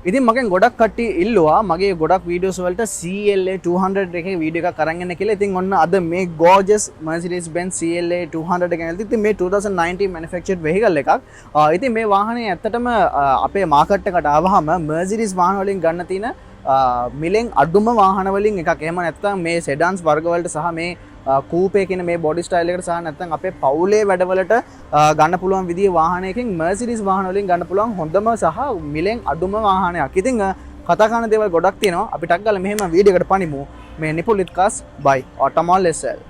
ඉතින් මගෙන් ගොඩක් කට්ටිය ඉල්ලුවා මගේ ගොඩක් වීඩියෝස් වලට CLA 200 එකේ වීඩියෝ එකක් අරන් එන්න කියලා. ඉතින් ඔන්න අද මේ gorgeous Mercedes-Benz CLA 200 එක ගැන ඉතින් මේ 2019 manufactured vehicle එකක්. ඉතින් මේ වාහනේ ඇත්තටම අපේ මාකට් එකට ආවහම Mercedes වාහන වලින් ගන්න තියෙන මිලෙන් අඩුම වාහන වලින් එකක්. එහෙම නැත්නම් මේ sedans වර්ග වලට සහ මේ කූපේ කියන මේ බොඩි ස්ටයිල් එකට සහ නැත්නම් අපේ පවුලේ වැඩවලට ගන්න පුළුවන් විදිහේ වාහනයකින් Mercedes වාහන වලින් ගන්න පුළුවන් හොඳම සහ මිලෙන් අඩුම වාහනයක්. ඉතින් කතා කරන දේවල් ගොඩක් තියෙනවා. අපි ටක් ගාලා මෙහෙම වීඩියෝ එකට පනිමු. මේ Nipulit Cars by Automall SL.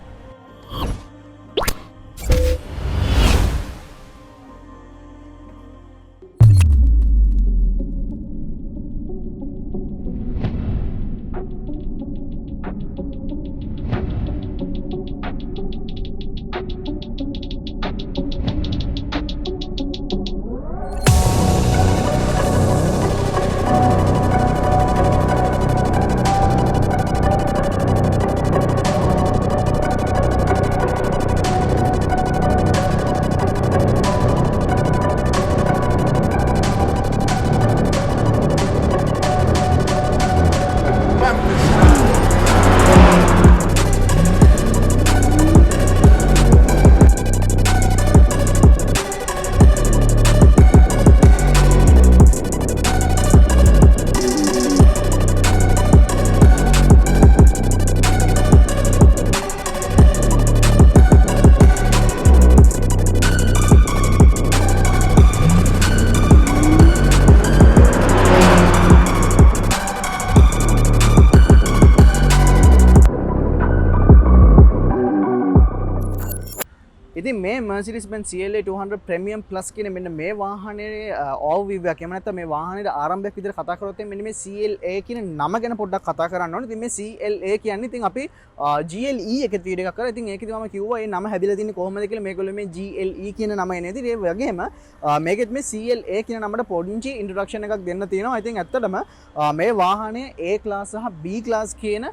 ඉතින් මේ Mercedes-Benz CLA 200 Premium Plus කියන මෙන්න මේ වාහනේ overview එකක්. එහෙම නැත්නම් මේ වාහනේ ආරම්භයක් විදිහට කතා කරොත් මෙන්න මේ CLA කියන නම ගැන පොඩ්ඩක් කතා කරන්න ඕනේ. ඉතින් මේ CLA කියන්නේ ඉතින් අපි GLE එකේ වීඩියෝ එකක් කරා. ඉතින් ඒකෙදි මම කිව්වා මේ නම හැදිලා තින්නේ කොහොමද කියලා. මේගොල්ලෝ මේ GLE කියන නම එන්නේ. ඉතින් ඒ වගේම මේකෙත් මේ CLA කියන නමට පොඩි ඉන්ට්‍රොඩක්ෂන් එකක් දෙන්න තියෙනවා. ඉතින් ඇත්තටම මේ වාහනේ A class සහ B class කියන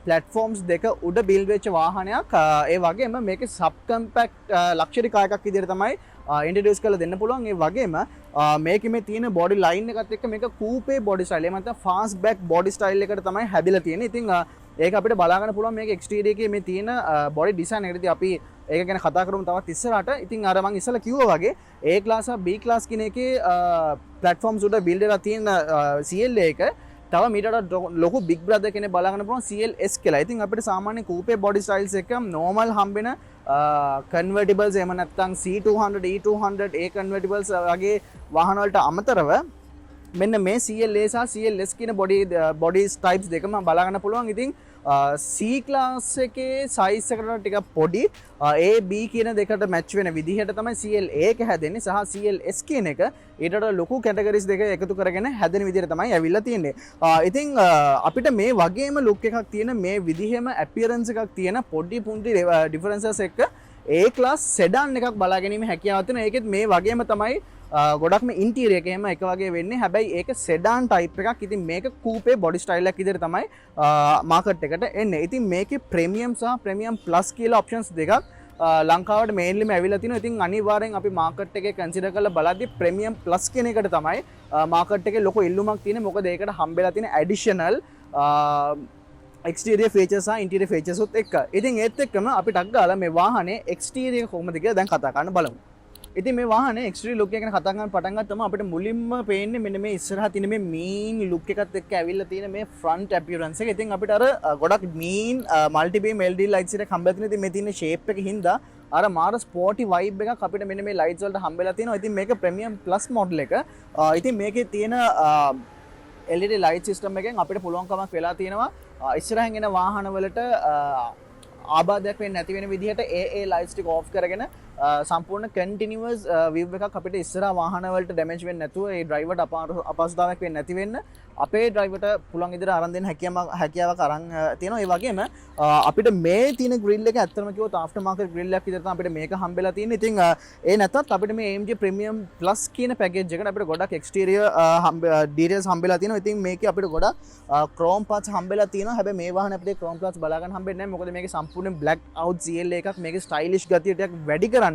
platforms දෙක උඩ build වෙච්ච වාහනයක්. ඒ වගේම මේකේ sub compact luxury car එකක් විදිහට තමයි introduce කරලා දෙන්න පුළුවන්. ඒ වගේම මේකේ මේ තියෙන body line එකත් එක්ක මේක coupe body style එහෙම නැත්නම් fastback body style එකට තමයි හැදිලා තියෙන්නේ. ඉතින් ඒක අපිට බලා ගන්න පුළුවන් මේක exterior එකේ මේ තියෙන body design එකේදී අපි ඒක ගැන කතා කරමු තවත් ඉස්සරහට. ඉතින් අර මම ඉස්සෙල්ලා කිව්වා වගේ A class සහ B class කියන එකේ platforms උඩ build වෙලා තියෙන CLA එක තව මීටට ලොකු big brother කෙනෙක් බලා ගන්න පුළුවන් CLS කියලා. ඉතින් අපිට සාමාන්‍ය coupe body styles එක normal හම්බෙන convertibles එහෙම නැත්නම් C200 E200 A convertibles වගේ වාහන වලට අමතරව මෙන්න මේ CLA සහ CLS කියන body types දෙකම බලා ගන්න පුළුවන්. ඉතින් C class එකේ size එකට ටිකක් පොඩි A B කියන දෙකට match වෙන විදිහට තමයි CLA එක හැදෙන්නේ සහ CLS කියන එක ඊටට ලොකු categories දෙක එකතු කරගෙන හැදෙන විදිහට තමයි ඇවිල්ලා තියෙන්නේ. ඉතින් අපිට මේ වගේම look එකක් තියෙන මේ විදිහෙම appearance එකක් තියෙන පොඩි පුංචි differences එක්ක A class sedan එකක් බලා ගැනීම හැකියාවක් තියෙනවා. ඒකෙත් මේ වගේම තමයි ගොඩක්ම ඉන්ටීරියර් එක එහෙම එක වගේ වෙන්නේ. හැබැයි ඒක sedan type එකක්. ඉතින් මේක coupe body style එකක් විදිහට තමයි මාකට් එකට එන්නේ. ඉතින් මේකේ premium සහ premium plus කියලා options දෙකක් ලංකාවට මේන්ලිම ඇවිල්ලා තිනවා. ඉතින් අනිවාර්යෙන් අපි මාකට් එකේ කන්සිඩර් කරලා බලද්දි premium plus කියන එකට තමයි මාකට් එකේ ලොකු ඉල්ලුමක් තියෙන්නේ. මොකද ඒකට හම්බෙලා තියෙන additional exterior features සහ interior features උත් එක්ක. ඉතින් ඒත් එක්කම අපි ටක් ගාලා මේ වාහනේ exterior කොහොමද කියලා දැන් කතා කරන්න බලමු. ඉතින් මේ වාහනේ exterior look එක ගැන කතා කරන්න පටන් ගත්තම අපිට මුලින්ම පේන්නේ මෙන්න මේ ඉස්සරහා තියෙන මේ mean look එකත් එක්ක ඇවිල්ලා තියෙන මේ front appearance එක. ඉතින් අපිට අර ගොඩක් mean multi beam LED lights එකක් හම්බෙලා තියෙනවා. ඉතින් මේ තියෙන shape එක හින්දා අර මාර ස්පෝර්ටි වයිබ් එකක් අපිට මෙන්න මේ lights වලට හම්බෙලා තියෙනවා. ඉතින් මේක premium plus model එක. ඉතින් මේකේ තියෙන LED light system එකෙන් අපිට පුළුවන්කමක් වෙලා තියෙනවා ඉස්සරහින් එන වාහන වලට ආබාධයක් වෙන්නේ නැති වෙන විදිහට AA lights ටික off කරගෙන සම්පූර්ණ continuous view එකක් අපිට ඉස්සරහා වාහන වලට damage වෙන්නේ නැතුව ඒ driverට අපහසුතාවයක් වෙන්නේ නැති වෙන්න අපේ driverට පුළුවන් විදිහට අරන් දෙන්න හැකියාවක් අරන් තියෙනවා. ඒ වගේම අපිට මේ තියෙන grill එක ඇත්තටම කිව්වොත් after market grill එකක් විදිහට තමයි අපිට මේක හම්බෙලා තියෙන්නේ. ඉතින් ඒ නැත්තත් අපිට මේ AMG Premium Plus කියන package එකට අපිට ගොඩක් exterior details හම්බෙලා තියෙනවා. ඉතින් මේකේ අපිට ගොඩක් chrome parts හම්බෙලා තියෙනවා. හැබැයි මේ වාහනේ අපිට chrome parts බලා ගන්න හම්බෙන්නේ නැහැ. මොකද මේකේ සම්පූර්ණ black out CLA එකක්. මේකේ stylish ගතිය ටිකක් වැඩි කරන්න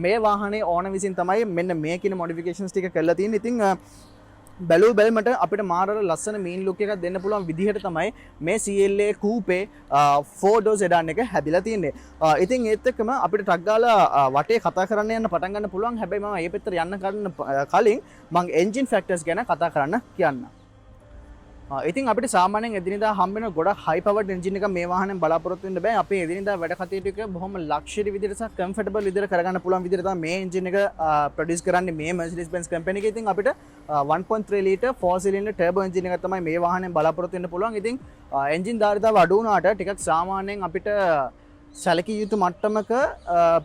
මේ වාහනේ ඕන විසින් තමයි මෙන්න මේ කියන modifications ටික කරලා තියෙන්නේ. ඉතින් බැලූ බැලමට අපිට මාරර ලස්සන මීන් ලුක් එකක් දෙන්න පුළුවන් විදිහට තමයි මේ CLA කූපේ 4 door sedan එක හැදිලා තියෙන්නේ. ඉතින් ඒත් එක්කම අපිට ටක් ගාලා වටේ කතා කරන්න යන්න පටන් ගන්න පුළුවන්. හැබැයි මම මේ පැත්තට යන්න කලින් මම engine factors ගැන කතා කරන්න කියන්න. ඉතින් අපිට සාමාන්‍යයෙන් එදිනෙදා හම්බෙන ගොඩක් high powered engine එකක් මේ වාහනයෙන් බලාපොරොත්තු වෙන්න බෑ. අපේ එදිනෙදා වැඩ කටයුතු එක බොහොම luxury විදිහට සහ comfortable විදිහට කරගන්න පුළුවන් විදිහට තමයි මේ engine එක produce කරන්නේ මේ Mercedes-Benz company එකේ. ඉතින් අපිට 1.3 litre 4 cylinder turbo engine එකක් තමයි මේ වාහනයෙන් බලාපොරොත්තු වෙන්න පුළුවන්. ඉතින් engine ධාරිතාව අඩු වුණාට ටිකක් සාමාන්‍යයෙන් අපිට සැලකිය යුතු මට්ටමක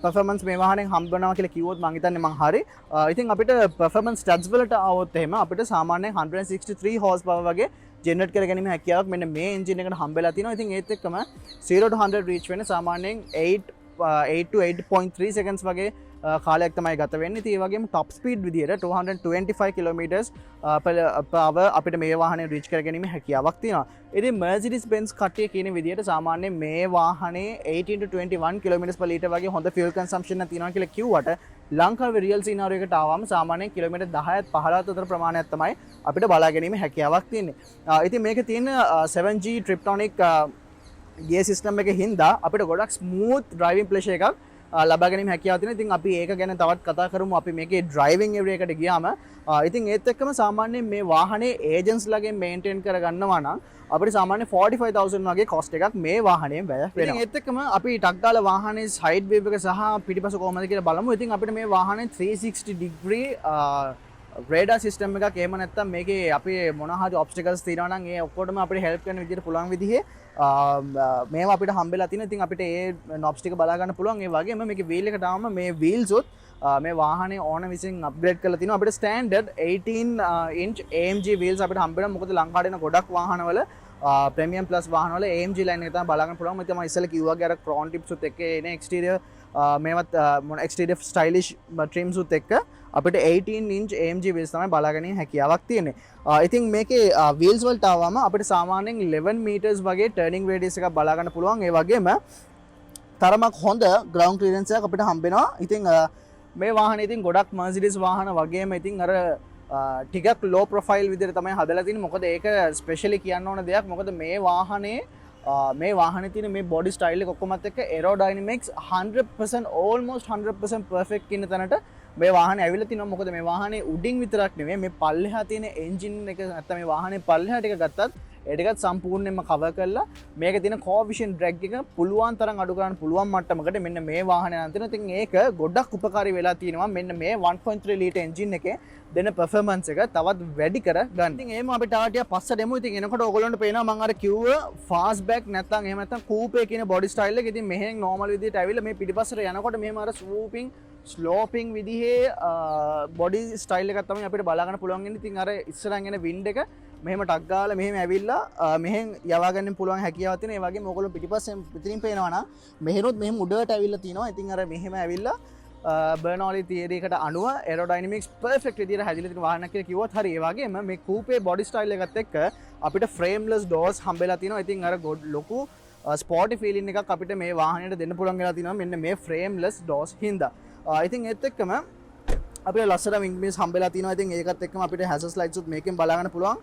performance මේ වාහනයෙන් හම්බ වෙනවා කියලා කිව්වොත් මම හිතන්නේ මං හරි. ඉතින් අපිට performance stats වලට આવොත් එහෙම අපිට සාමාන්‍යයෙන් 163 horsepower වගේ ජෙනරේට් කර ගැනීම හැකියාවක් මෙන්න මේ එන්ජින් එකට හම්බෙලා තිනවා. ඉතින් ඒත් එක්කම 0 to 100 reach වෙන සාමාන්‍යයෙන් 8 to 8.3 seconds වගේ කාලයක් තමයි ගත වෙන්නේ. ඉතින් ඒ වගේම top speed විදියට 225 kilometers per hour අපිට මේ වාහනේ reach කර ගැනීම හැකියාවක් තියෙනවා. ඉතින් Mercedes-Benz කට්ටිය කියන විදියට සාමාන්‍යයෙන් මේ වාහනේ 18 to 21 kilometers per liter වගේ හොඳ fuel consumption එකක් තියෙනවා කියලා කිව්වට ලංකාවේ රියල් සිනාරියෝ එකට ආවම සාමාන්‍යයෙන් කිලෝමීටර් 10ත් 15ත් අතර ප්‍රමාණයක් තමයි අපිට බලා ගැනීම හැකියාවක් තියෙන්නේ. ඉතින් මේකේ තියෙන 7G Triptonic gear system එකේ හින්දා අපිට ගොඩක් smooth driving pleasure එකක් ලබා ගැනීම හැකියාවක් තියෙනවා. ඉතින් අපි ඒක ගැන තවත් කතා කරමු. අපි මේකේ driving area එකට ගියාම ඉතින් ඒත් එක්කම සාමාන්‍යයෙන් මේ වාහනේ agents ලගෙන් maintain කරගන්නවා නම් අපිට සාමාන්‍ය 45000 වගේ cost එකක් මේ වාහනයෙන් වැය වෙනවා. ඉතින් ඒත් එක්කම අපි ටක් ගාලා වාහනේ side view එක සහ පිටිපස කොහොමද කියලා බලමු. ඉතින් අපිට මේ වාහනේ 360 degree radar system එකක් එහෙම නැත්නම් මේකේ අපේ මොන හරි obstacles තියෙනවා නම් ඒ ඔක්කොටම අපිට help කරන විදිහට පුළුවන් විදිහේ මේවා අපිට හම්බෙලා තියෙනවා. ඉතින් අපිට ඒ knobs ටික බලා ගන්න පුළුවන්. ඒ වගේම මේකේ wheel එකට ආවම මේ wheels උත් මේ වාහනේ ඕන විසින් අප්ග්‍රේඩ් කරලා තිනවා. අපිට ස්ටෑන්ඩඩ් 18 inch AMG wheels අපිට හම්බ වෙනවා. මොකද ලංකාවේ එන ගොඩක් වාහනවල ප්‍රීමියම් ප්ලස් වාහනවල AMG ලයින් එක තමයි බලා ගන්න පුළුවන්. මම තමයි ඉස්සෙල්ලා කිව්වාගේ අර ක්‍රෝන් ටිප්ස් උත් එක්ක එන එක්ස්ටීරියර් මේවත් එක්ස්ටීරියර් ස්ටයිලිෂ් ට්‍රිම්ස් උත් එක්ක අපිට 18 inch AMG wheels තමයි බලා ගැනීම හැකියාවක් තියෙන්නේ. ඉතින් මේකේ wheels වලට ආවම අපිට සාමාන්‍යයෙන් 11 meters වගේ turning radius එකක් බලා ගන්න පුළුවන්. ඒ වගේම තරමක් හොඳ ground clearance එකක් අපිට හම්බ වෙනවා. ඉතින් මේ වාහනේ ඉතින් ගොඩක් Mercedes වාහන වගේම ඉතින් අර ටිකක් low profile විදිහට තමයි හදලා තියෙන්නේ. මොකද ඒක ස්පෙෂලි කියන්න ඕන දෙයක්. මොකද මේ වාහනේ තියෙන මේ body style එක ඔක්කොමත් එක්ක aerodynamics 100% almost 100% perfect කියන තැනට මේ වාහනේ ඇවිල්ලා තිනවා. මොකද මේ වාහනේ උඩින් විතරක් නෙමෙයි මේ පල්ලෙහා තියෙන engine එක නැත්නම් මේ වාහනේ පල්ලෙහාට එක ගත්තත් ඒ ටිකත් සම්පූර්ණයෙන්ම cover කරලා මේකේ තියෙන coefficient drag එක පුළුවන් තරම් අඩු කරන්න පුළුවන් මට්ටමකට මෙන්න මේ වාහනේ නම් තියෙනවා. ඉතින් ඒක ගොඩක් උපකාරී වෙලා තියෙනවා මෙන්න මේ 1.3 litre engine එකේ දෙන performance එක තවත් වැඩි කර ගන්න. ඉතින් එහෙම අපිට ටික පස්සට එමු. ඉතින් එනකොට ඕගොල්ලන්ට පේනවා මම අර කිව්ව fastback නැත්නම් එහෙම නැත්නම් coupe කියන body style එක. ඉතින් මෙහෙන් normal විදිහට ඇවිල්ලා මේ පිටිපස්සට යනකොට මෙහෙම අර swooping ස්ලෝපිං විදිහේ බොඩි ස්ටයිල් එකක් තමයි අපිට බලා ගන්න පුළුවන් වෙන්නේ. ඉතින් අර ඉස්සරහන් එන වින්ඩ් එක මෙහෙම ටක් ගාලා මෙහෙම ඇවිල්ලා මෙහෙන් යවා ගන්න පුළුවන් හැකියාවක් තියෙනවා. ඒ වගේම ඕගොල්ලෝ පිටිපස්සෙන් පිටින් පේනවා නම් මෙහෙනොත් මෙහෙම උඩට ඇවිල්ලා තිනවා. ඉතින් අර මෙහෙම ඇවිල්ලා බර්නෝලි තියරි එකට අනුව aerodynamics perfect විදිහට හැදිලා තියෙන වාහනයක් කියලා කිව්වොත් හරි. ඒ වගේම මේ coupe body style එකත් එක්ක අපිට frameless doors හම්බෙලා තිනවා. ඉතින් අර ලොකු ස්පෝර්ටි ෆීලින් එකක් අපිට මේ වාහනේට දෙන්න පුළුවන් වෙලා තිනවා මෙන්න මේ frameless doors හින්දා. ඉතින් ඒත් එක්කම අපිට ලස්සන වින්ග්මිල්ස් හම්බෙලා තිනවා. ඉතින් ඒකත් එක්කම අපිට hazard lights උත් මේකෙන් බලා ගන්න පුළුවන්.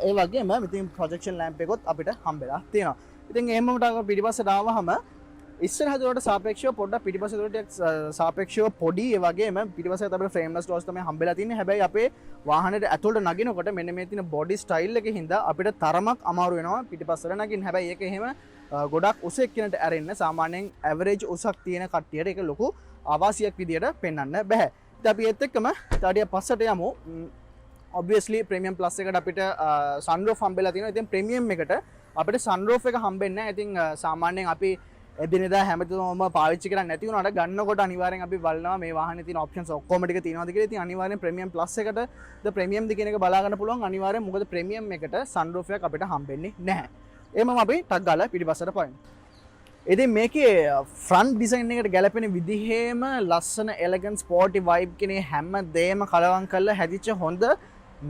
ඒ වගේම ඉතින් projection lamp එකත් අපිට හම්බෙලා තියෙනවා. ඉතින් එහෙමම පිටිපස්සට ආවහම ඉස්සරහ දුරට සාපේක්ෂව පොඩ්ඩක් පිටිපස්ස දුරට සාපේක්ෂව පොඩි. ඒ වගේම පිටිපස්සට අපිට frameless doors තමයි හම්බෙලා තින්නේ. හැබැයි අපේ වාහනේට ඇතුළට නගිනකොට මෙන්න මේ තියෙන body style එකේ හින්දා අපිට තරමක් අමාරු වෙනවා පිටිපස්සට නගින්න. හැබැයි ඒක එහෙම ගොඩක් උස එක්කිනට ඇරෙන්න සාමාන්‍යයෙන් average උසක් තියෙන කට්ටියට ඒක ලොකු ආවාසියක් විදියට පෙන්වන්න බෑ. ඉතින් අපි ඒත් එක්කම තාඩිය පස්සට යමු. obviously premium plus එකට අපිට sunroof හම්බෙලා තියෙනවා. ඉතින් premium එකට අපිට sunroof එක හම්බෙන්නේ නැහැ. ඉතින් සාමාන්‍යයෙන් අපි එදිනෙදා හැමතිස්සෙම පාවිච්චි කරන්නේ නැති වුණාට ගන්නකොට අනිවාර්යෙන් අපි බලනවා මේ වාහනේ තියෙන options ඔක්කොම ටික තියෙනවද කියලා. ඉතින් අනිවාර්යෙන් premium plus එකට ද premium ද කියන එක බලා ගන්න පුළුවන් අනිවාර්යෙන්. මොකද premium එකට sunroof එකක් අපිට හම්බෙන්නේ නැහැ. එහෙමම අපි ටක් ගාලා පිටිපස්සට පයින්. ඉතින් මේකේ ෆ්‍රන්ට් ඩිසයින් එකට ගැලපෙන විදිහේම ලස්සන එලගන්ට් ස්පෝර්ටි වයිබ් කියන හැම දෙයක්ම කලවම් කරලා හැදිච්ච හොඳ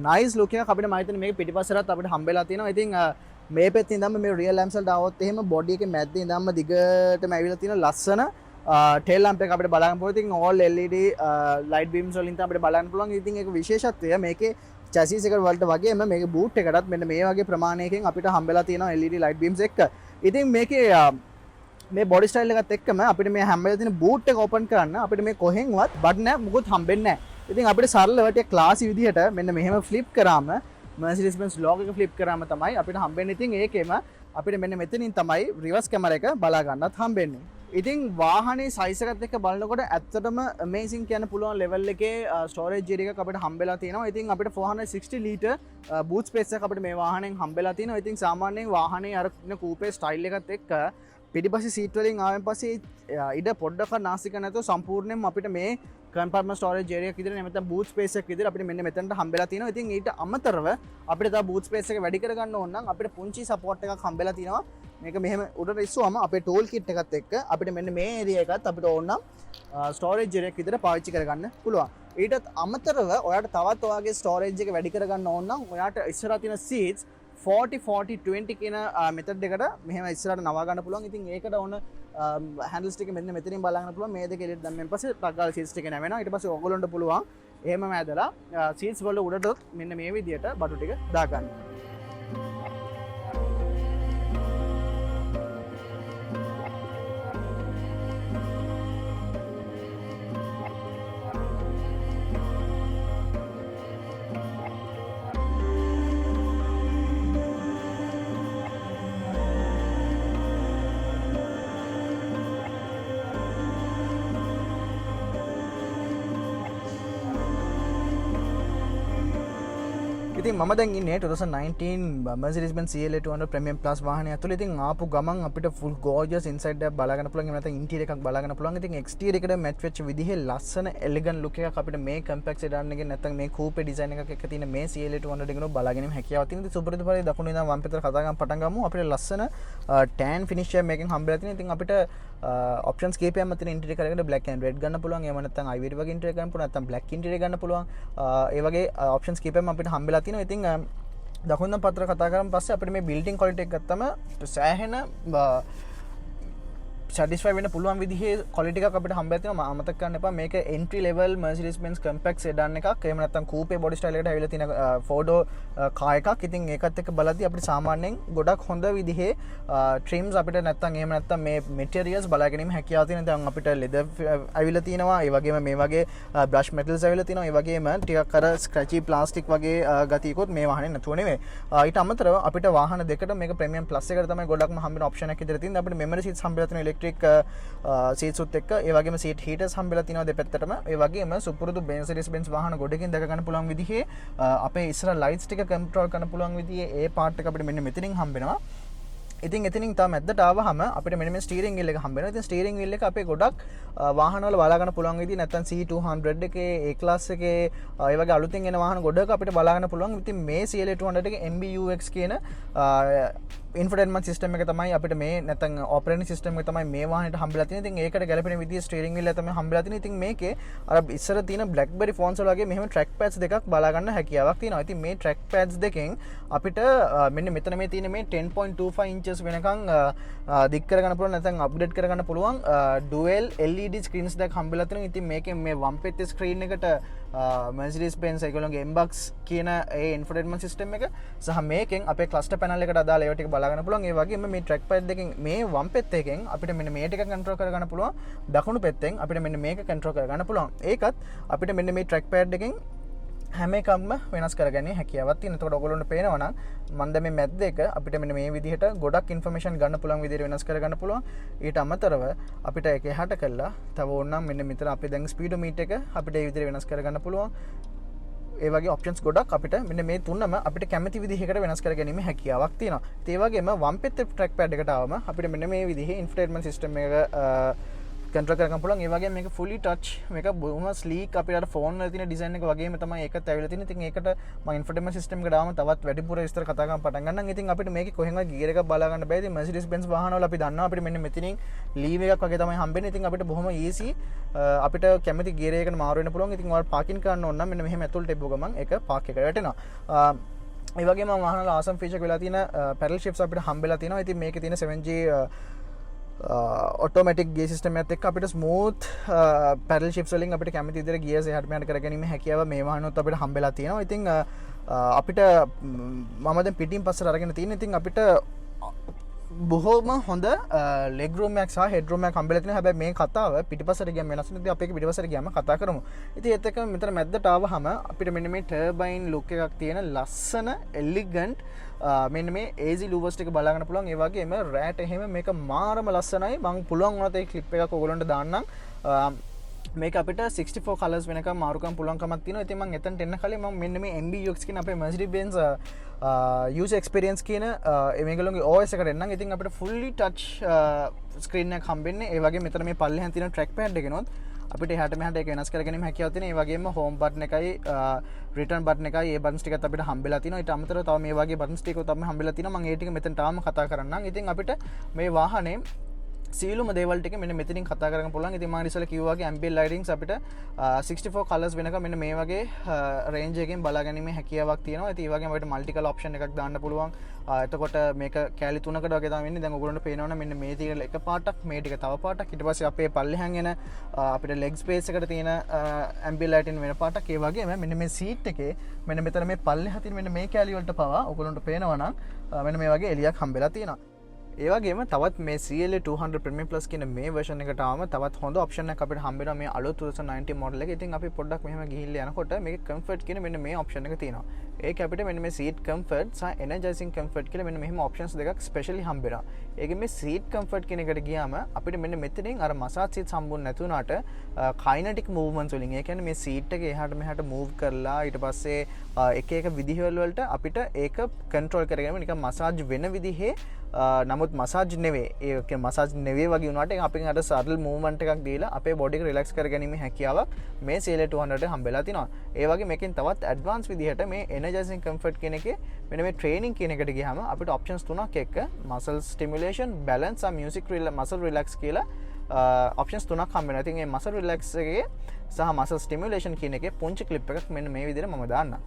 නයිස් ලුක් එකක් අපිට මම හිතන්නේ මේක පිටිපස්සටත් අපිට හම්බෙලා තියෙනවා. ඉතින් මේ පැත්තේ ඉඳන්ම මේ රියල් ලැම්ප්ස් වලට આવොත් එහෙම බොඩි එකේ මැද්දේ ඉඳන්ම දිගටම ඇවිල්ලා තියෙන ලස්සන ටේල් ලැම්ප් එක අපිට බලන්න පුළුවන්. ඉතින් all LED light beams වලින් තමයි අපිට බලන්න පුළුවන්. ඉතින් ඒක විශේෂත්වය මේකේ chassis එක වලට වගේම මේකේ boot එකටත් මෙන්න මේ වගේ ප්‍රමාණයකින් අපිට හම්බෙලා තියෙනවා LED light beams එක. ඉතින් මේකේ මේ බොඩි ස්ටයිල් එකත් එක්කම අපිට මේ හම්බෙලා තියෙන boot එක open කරන්න අපිට මේ කොහෙන්වත් බටන් එක මුකුත් හම්බෙන්නේ නැහැ. ඉතින් අපිට සරලව ටික ක්ලාසි විදිහට මෙන්න මෙහෙම ෆ්ලිප් කරාම Mercedes-Benz logo එක ෆ්ලිප් කරාම තමයි අපිට හම්බෙන්නේ. ඉතින් ඒකෙම අපිට මෙන්න මෙතනින් තමයි රිවර්ස් කැමරා එක බලා ගන්නත් හම්බෙන්නේ. ඉතින් වාහනේ සයිස් එකත් එක්ක බලනකොට ඇත්තටම amazing කියන්න පුළුවන් level එකේ storage area එකක් අපිට හම්බෙලා තියෙනවා. ඉතින් අපිට 460 liter boot space එකක් අපිට මේ වාහනයෙන් හම්බෙලා තියෙනවා. ඉතින් සාමාන්‍යයෙන් වාහනේ අර කූපේ ස්ටයිල් එකත් එක්ක පිටිපස්සේ සීට් වලින් ආවෙන් පස්සේ ඉඩ පොඩ්ඩක් නාස්තික නැතුව සම්පූර්ණයෙන්ම අපිට මේ කම්පාර්ට්මන්ට් ස්ටෝරේජ් ඒරියා එක විදිහට නැත්නම් බූට් ස්පේස් එකක් විදිහට අපිට මෙන්න මෙතනට හම්බෙලා තියෙනවා. ඉතින් ඊට අමතරව අපිට තව බූට් ස්පේස් එක වැඩි කරගන්න ඕන නම් අපිට පුංචි සපෝට් එකක් හම්බෙලා තියෙනවා. මේක මෙහෙම උඩට ඉස්සුවම අපේ ටූල් කිට් එකත් එක්ක අපිට මෙන්න මේ ඒරියා එකත් අපිට ඕන නම් ස්ටෝරේජ් ඒරියා එකක් විදිහට පාවිච්චි කරගන්න පුළුවන්. ඊටත් අමතරව ඔයාට තවත් ඔයාගේ ස්ටෝරේජ් එක වැඩි කරගන්න ඕන නම් ඔයාට ඉස්සරහා තියෙන සීට්ස් 40-40-20 කියන මෙතඩ් එකට මෙහෙම ඉස්සරහට නවා ගන්න පුළුවන්. ඉතින් ඒකට ඕන හැන්ඩල්ස් ටික මෙන්න මෙතනින් බලා ගන්න පුළුවන්. මේ දෙක එළියට දැම්මෙන් පස්සේ ටක් ගාලා සීට්ස් ටික නැවෙනවා. ඊට පස්සේ ඔයගොල්ලන්ට පුළුවන් එහෙම ඇදලා සීට්ස් වල උඩට මෙන්න මේ විදියට බටු ටික දාගන්න. ඉතින් මම දැන් ඉන්නේ 2019 Mercedes-Benz CLA 200 Premium Plus වාහනය ඇතුළේ. ඉතින් ආපු ගමන් අපිට full gorgeous inside එකක් බලා ගන්න පුළුවන්. එහෙම නැත්නම් interior එකක් බලා ගන්න පුළුවන්. ඉතින් exterior එකට match වෙච්ච විදිහේ ලස්සන elegant look එකක් අපිට මේ compact sedan එකෙන් නැත්නම් මේ coupe design එකක් එක්ක තියෙන මේ CLA 200 එකනෝ බලා ගැනීම හැකියාවක් තියෙනවා. ඉතින් සුපරිත පරිදි දකුණු ඉඳන් වම් පැත්තට කතා ගන්න පටන් ගමු. අපිට ලස්සන tan finish එක මේකෙන් හම්බෙලා තියෙනවා. ඉතින් අපිට options කීපයක් මත තියෙන interior එකකට black and red ගන්න පුළුවන්. එහෙම නැත්නම් ivory වගේ interior ගන්න පුළුවන්. නැත්නම් black interior ගන්න පුළුවන්. ඒ වගේ options කීපයක් අපිට හම්බෙලා තියෙනවා. ඉතින් දකුණු පත්‍ර කතා කරන් පස්සේ අපිට මේ බිල්ඩින් ක්වොලිටි එක ගත්තම සෑහෙන satisfy වෙන්න පුළුවන් විදිහේ quality එකක් අපිට හම්බෙලා තියෙනවා. අමතක කරන්න එපා මේක entry level Mercedes-Benz compact sedan එකක්. එහෙම නැත්නම් coupe body style එකට ඇවිල්ලා තියෙන four door car එකක්. ඉතින් ඒකත් එක්ක බලද්දී අපිට සාමාන්‍යයෙන් ගොඩක් හොඳ විදිහේ trims අපිට නැත්නම් එහෙම නැත්නම් මේ materials බලා ගැනීම හැකියාව තියෙනවා. දැන් අපිට leather ඇවිල්ලා තියෙනවා. ඒ වගේම මේ වගේ brush metals ඇවිල්ලා තියෙනවා. ඒ වගේම ටිකක් අර scratchy plastic වගේ ගතියකුත් මේ වාහනේ නැතුව නෙවෙයි. ඊට අමතරව අපිට වාහන දෙකට මේක premium plus එකට තමයි ගොඩක්ම හම්බෙන option එකක් ඉදිරියට තියෙනවා. අපිට memory seats හම්බෙලා තියෙනවා. සීට්ස් උත් එක්ක ඒ වගේම සීට් හීටර්ස් හම්බෙලා තිනවා දෙපැත්තටම. ඒ වගේම සුපුරුදු Mercedes-Benz වාහන ගොඩකින් දැක ගන්න පුළුවන් විදිහේ අපේ ඉස්සර ලයිට්ස් ටික කන්ට්‍රෝල් කරන්න පුළුවන් විදිහේ ඒ පාර්ට් එක අපිට මෙන්න මෙතනින් හම්බෙනවා. ඉතින් එතනින් තව මැද්දට ආවහම අපිට මෙන්න මේ ස්ටියරින් වීල් එක හම්බ වෙනවා. ඉතින් ස්ටියරින් වීල් එක අපේ ගොඩක් වාහනවල බලා ගන්න පුළුවන් විදිහ නැත්නම් C200 එකේ A class එකේ ඒ වගේ අලුතෙන් එන වාහන ගොඩක අපිට බලා ගන්න පුළුවන්. ඉතින් මේ CLA 200 එකේ MBUX කියන infotainment system එක තමයි අපිට මේ නැත්නම් operating system එක තමයි මේ වාහනේට හම්බෙලා තියෙන්නේ. ඉතින් ඒකට ගැලපෙන විදිහේ ස්ටියරින් වීල් එක තමයි හම්බෙලා තියෙන්නේ. ඉතින් මේකේ අර ඉස්සර තියෙන BlackBerry phones වල වගේ මෙහෙම track pads දෙකක් බලා ගන්න හැකියාවක් තියෙනවා. ඉතින් මේ track pads දෙකෙන් අපිට මෙන්න මෙතන මේ තියෙන මේ 10.25 inches වෙනකන් දික් කරගන්න පුළුවන් නැත්නම් අප්ඩේට් කරගන්න පුළුවන් dual LED screens දෙකක් හම්බෙලා තියෙනවා. ඉතින් මේකෙන් මේ වම් පැත්තේ screen එකට Mercedes-Benz ඒගොල්ලෝගේ MBUX කියන ඒ infotainment system එක සහ මේකෙන් අපේ cluster panel එකට අදාළ ඒවා ටික බලා ගන්න පුළුවන්. ඒ වගේම මේ track pad දෙකෙන් මේ වම් පැත්තෙන් අපිට මෙන්න මේ ටික control කරගන්න පුළුවන්. දකුණු පැත්තෙන් අපිට මෙන්න මේක control කරගන්න පුළුවන්. ඒකත් අපිට මෙන්න මේ track pad එකෙන් හැම එකක්ම වෙනස් කරගන්නේ හැකියාවක් තියෙනවා. එතකොට ඔයගොල්ලන්ට පේනවා නම් මම දැන් මේ මැද්ද එක අපිට මෙන්න මේ විදිහට ගොඩක් ඉන්ෆර්මේෂන් ගන්න පුළුවන් විදිහට වෙනස් කරගන්න පුළුවන්. ඊට අමතරව අපිට ඒක එහාට කළා තව ඕනනම් මෙන්න මෙතන අපි දැන් ස්පීඩෝමීටර් එක අපිට මේ විදිහට වෙනස් කරගන්න පුළුවන්. ඒ වගේ ඔප්ෂන්ස් ගොඩක් අපිට මෙන්න මේ තුනම අපිට කැමති විදිහකට වෙනස් කරගැනීම හැකියාවක් තියෙනවා. ඒ වගේම වම් පැත්තේ ට්‍රැක් පැඩ් එකට ආවම අපිට මෙන්න මේ විදිහේ ඉන්ෆෝටේන්මන්ට් සිස්ටම් එක कंट्रोल කරගන්න පුළුවන්. ඒ වගේම මේක fully touch මේක බොහොම sleek අපිට අර ෆෝන් වල තියෙන ඩිසයින් එක වගේම තමයි ඒකත් ඇවිල්ලා තියෙන්නේ. ඉතින් ඒකට මම ඉන්ෆෝටේන්මන්ට් සිස්ටම් එකට ආවම තවත් වැඩිපුර විස්තර කතා කරන්න පටන් ගන්නම්. ඉතින් අපිට මේකේ කොහෙන්වත් ගියර් එකක් බලා ගන්න බෑ. ඉතින් Mercedes-Benz වාහනවල අපි දන්නවා අපිට මෙන්න මෙතනින් ලීව් එකක් වගේ තමයි හම්බෙන්නේ. ඉතින් අපිට බොහොම easy අපිට කැමති ගියර් එකකට මාරු වෙන්න පුළුවන්. ඉතින් ඔයාලා පාකින් කරන්න ඕන නම් මෙන්න මෙහෙම ඇතුළට එපුව ගමන් ඒක පාක් එකට වැටෙනවා. ඒ වගේම වාහනවල ආසම් ෆීචර් එක වෙලා තියෙන පැඩල් ෂිෆ්ට්ස් අපිට හම්බෙලා තියෙනවා. ඉතින් මේකේ තියෙන 7G ඔටෝමැටික් ගේ සිස්ටම් එකත් එක්ක අපිට ස්මූත් පැඩල් ෂිෆ්ට්ස් වලින් අපිට කැමති විදිහට ගියර්ස් එහාට මෙහාට කරගැනීමේ හැකියාව මේ වාහනොත් අපිට හම්බෙලා තියෙනවා. ඉතින් අපිට මම දැන් පිටින් පස්සට අරගෙන තියෙන. ඉතින් අපිට බොහෝම හොඳ ලෙග් රූම් එකක් සහ හෙඩ් රූම් එකක් හම්බෙලා තියෙනවා. හැබැයි මේ කතාව පිටිපස්සට ගියම වෙනස් වෙනවා. ඉතින් අපි ඒක පිටිපස්සට ගියාම කතා කරමු. ඉතින් ඒත් එක්ක මෙතන මැද්දට ආවහම අපිට මෙන්න මේ ටර්බයින් ලුක් එකක් තියෙන ලස්සන එලිගන්ට් මෙන්න මේ AC ලූවර්ස් ටික බලා ගන්න පුළුවන්. ඒ වගේම රෑට එහෙම මේක මාරම ලස්සනයි. මම පුළුවන් වුණත් ඒ ක්ලිප් එකක් ඔයගොල්ලන්ට දාන්නම්. මේක අපිට 64 කලර්ස් වෙනකම් මාරුකම් පුළුවන්කමක් තියෙනවා. ඉතින් මම එතනට එන්න කලින් මම මෙන්න මේ MBUX කියන අපේ Mercedes-Benz user experience කියන මේගොල්ලෝගේ OS එකට එන්නම්. ඉතින් අපිට fully touch screen එකක් හම්බෙන්නේ. ඒ වගේම මෙතන මේ පල්ලෙහාන් තියෙන track pad එකනොත් අපිට එහාට මෙහාට ඒක වෙනස් කරගැනීමේ හැකියාව තියෙනවා. ඒ වගේම home button එකයි return button එකයි ඒ buttons ටිකත් අපිට හම්බෙලා තියෙනවා. ඊට අමතරව තව මේ වගේ buttons ටිකක් තමයි හම්බෙලා තියෙනවා. මම ඒ ටික මෙතන තාම කතා කරන්නම්. ඉතින් අපිට මේ වාහනේ සියලුම දේවල් ටික මෙන්න මෙතනින් කතා කරගන්න පුළුවන්. ඉතින් මම ඉස්සෙල්ලා කිව්වා වගේ ambient lightings අපිට 64 colors වෙනකම් මෙන්න මේ වගේ range එකකින් බලාගැනීමේ හැකියාවක් තියෙනවා. ඉතින් ඒ වගේම අපිට multi color option එකක් දාන්න පුළුවන්. එතකොට මේක කැලි තුනකට වගේ තමයි වෙන්නේ. දැන් ඔයගොල්ලන්ට පේනවනේ මෙන්න මේ තියෙන එක පාටක්, මේ ටික තව පාටක්. ඊට පස්සේ අපේ පල්ලෙහාන් එන අපිට leg space එකට තියෙන ambient lighting වෙන පාටක්. ඒ වගේම මෙන්න මේ seat එකේ මෙන්න මෙතන මේ පල්ලෙහා තියෙන මෙන්න මේ කැලි වලට පවා ඔයගොල්ලන්ට පේනවා නම් මෙන්න මේ වගේ එලියක් හම්බෙලා තියෙනවා. ඒවගේම තවත් මේ CLA 200 Premium Plus කියන මේ version එකට ආවම තවත් හොඳ option එකක් අපිට හම්බ වෙනවා මේ අලුත් 2019 model එකේ. ඉතින් අපි පොඩ්ඩක් මෙහෙම ගිහිල්ලා යනකොට මේකේ comfort කියන මෙන්න මේ option එක තියෙනවා. ඒක අපිට මෙන්න මේ seat comfort සහ energizing comfort කියලා මෙන්න මෙහෙම options දෙකක් specially හම්බ වෙනවා. ඒකේ මේ seat comfort කියන එකට ගියාම අපිට මෙන්න මෙතනින් අර massage seats හම්බුනේ නැති වුණාට kinetic movements වලින් ඒ කියන්නේ මේ seat එක එහාට මෙහාට move කරලා ඊට පස්සේ එක එක විදිහවල වලට අපිට ඒක control කරගෙන නිකන් massage වෙන විදිහේ නමුත් මසාජ් නෙවෙයි. ඒක මසාජ් නෙවෙයි වගේ වුණාට ඒක අපින් අර සටල් මූව්මන්ට් එකක් දීලා අපේ බොඩි එක රිලැක්ස් කරගැනීමේ හැකියාවක් මේ CLA 200 හම්බෙලා තිනවා. ඒ වගේ මේකෙන් තවත් ඇඩ්වාන්ස් විදිහට මේ energizing comfort කියන එකේ මෙන්න මේ training කියන එකට ගියාම අපිට options තුනක් එක්ක muscle stimulation, balance and music muscle relax කියලා options තුනක් හම්බ වෙනවා. ඉතින් මේ muscle relax එකේ සහ muscle stimulation කියන එකේ පුංචි clip එකක් මෙන්න මේ විදිහට මම දාන්නම්.